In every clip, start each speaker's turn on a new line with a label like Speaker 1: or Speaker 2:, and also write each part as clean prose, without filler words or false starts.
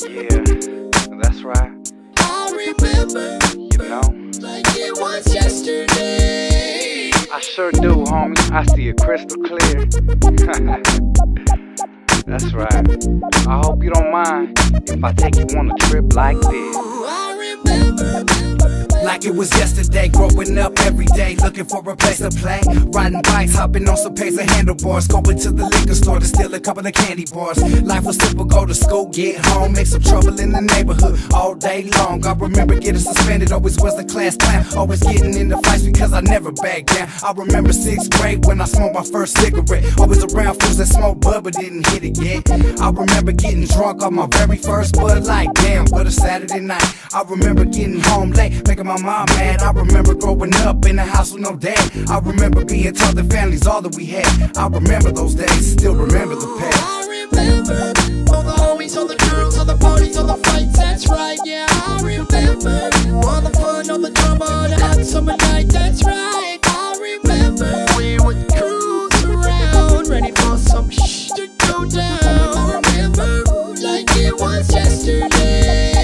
Speaker 1: Yeah, that's right.
Speaker 2: I remember,
Speaker 1: You know,
Speaker 2: like it was yesterday.
Speaker 1: I sure do, homie. I see it crystal clear. That's right. I hope you don't mind if I take you on a trip like this.
Speaker 2: I remember.
Speaker 3: Like it was yesterday, growing up every day, looking for a place to play. Riding bikes, hopping on some pace of handlebars, going to the liquor store to steal a couple of candy bars. Life was simple, go to school, get home, make some trouble in the neighborhood all day long. I remember getting suspended, always was the class clown, always getting into fights because I never backed down. I remember 6th grade when I smoked my first cigarette, always around fools that smoked bud but didn't hit it yet. I remember getting drunk on my very first Bud Light, damn, what a Saturday night. I remember getting home late, making my mom mad. I remember growing up in a house with no dad. I remember being taught that family's all that we had. I remember those days, still remember the past.
Speaker 2: I remember all the homies, all the girls, all the parties, all the fights. That's right, yeah. I remember all the fun, all the drama, all the hot summer night. That's right. I remember we would cruise around, ready for some shh to go down. I remember like it was yesterday.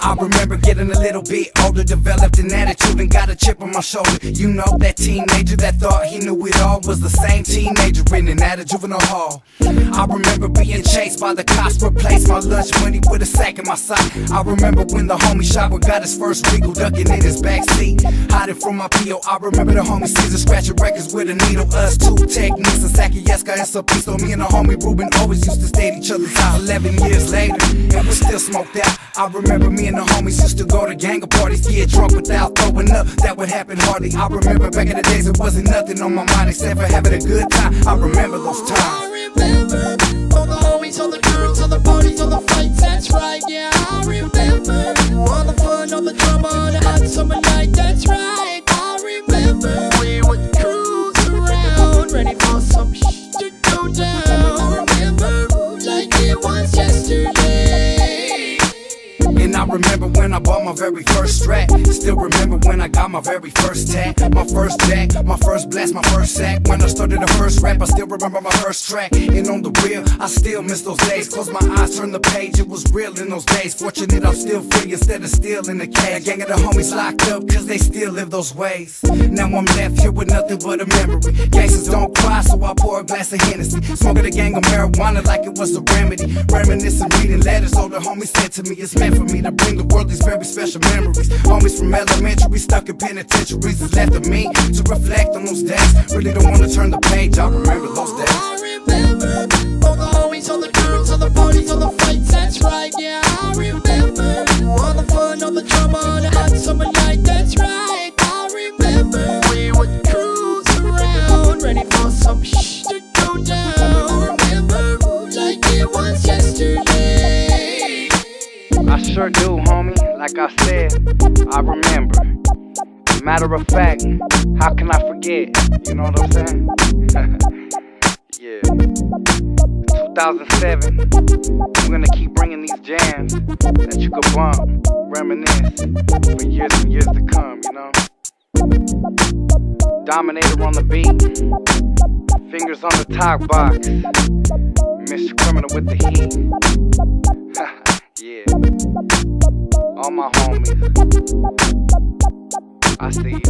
Speaker 3: I remember getting a little bit older, developed an attitude and got a chip on my shoulder. You know, that teenager that thought he knew it all was the same teenager in and out of juvenile hall. I remember being chased by the cops, replaced my lunch money with a sack in my sock. I remember when the homie Shopper got his first Regal, ducking in his backseat, hiding from my P.O. I remember the homie Caesar scratching records with a needle. Us two techniques, a Sakieska and some pistol. Me and the homie Ruben always used to stay at each other's house. 11 years later, and we still smoked out. I remember me and the homies used to go to gang parties, get drunk without throwing up. That would happen hardly. I remember back in the days it wasn't nothing on my mind except for having a good time. I remember those times.
Speaker 2: I remember all the homies, all the girls, all the parties, all the fights. That's right, yeah. I remember all the fun, all the drama, all the hot summer night. That's right. I remember we would cruise around, ready for some shh to go down. I remember like it was yesterday.
Speaker 3: And I remember when I bought my very first Strat. Still remember when I got my very first tat, my first jack, my first blast, my first sack. When I started the first rap, I still remember my first track. And on the real, I still miss those days. Close my eyes, turn the page, it was real in those days. Fortunate I'm still free instead of still in the cage. A gang of the homies locked up cause they still live those ways. Now I'm left here with nothing but a memory. Gangsters don't cry, so I pour a glass of Hennessy, smoking a gang of marijuana like it was a remedy. Reminiscing, reading letters older homies said to me. It's meant for me to bring the world these very special memories. Homies from elementary stuck in penitentiaries. It's left of me to reflect on those days. Really don't want to turn the page, I remember those days.
Speaker 2: I remember all the homies, all the girls, all the parties, all the fights. That's right, yeah. I remember all the fun, all the drama, all the hot summer night. That's right. I remember we would cruise around, ready for some shh to go down. I remember like it was yesterday.
Speaker 1: I sure do, homie. Like I said, I remember. Matter of fact, how can I forget? You know what I'm saying? Yeah. 2007, we're gonna keep bringing these jams that you could bump, reminisce for years and years to come, you know? Dominator on the beat, fingers on the talk box, Mr. Criminal with the heat. Yeah. All my homies, I see you.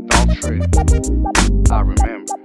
Speaker 1: Don't trip, I remember.